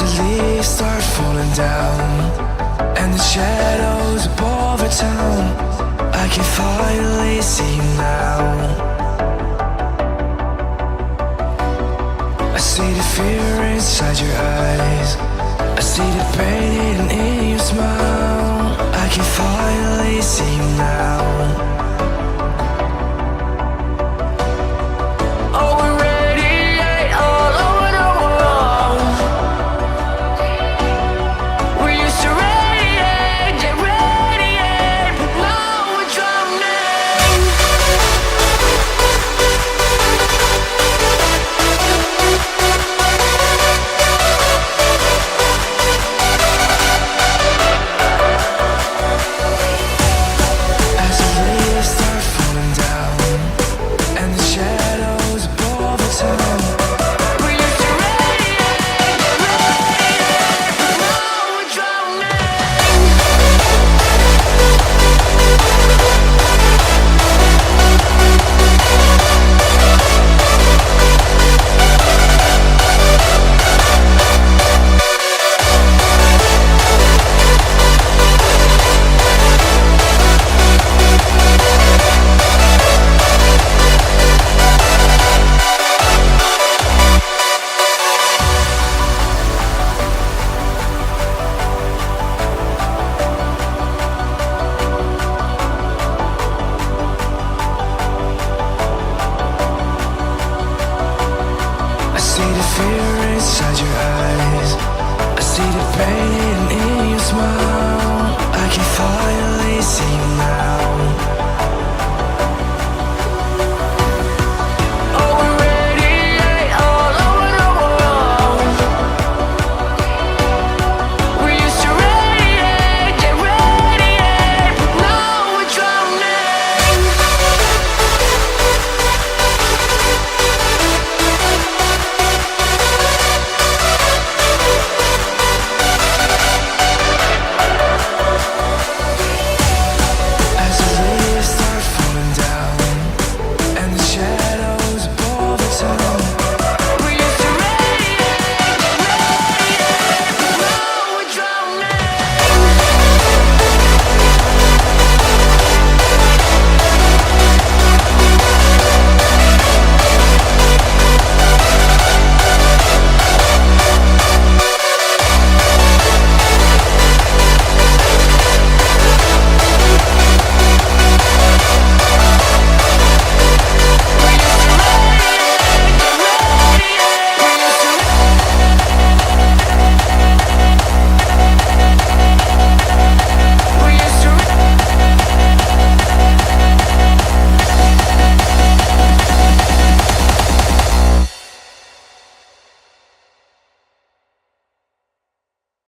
the leaves start falling down and the shadows above the town, I can finally see you now. I see the fear inside your eyes, I see the pain hidden in your smile. I can finally see you now. I see the fear inside your eyes, I see the pain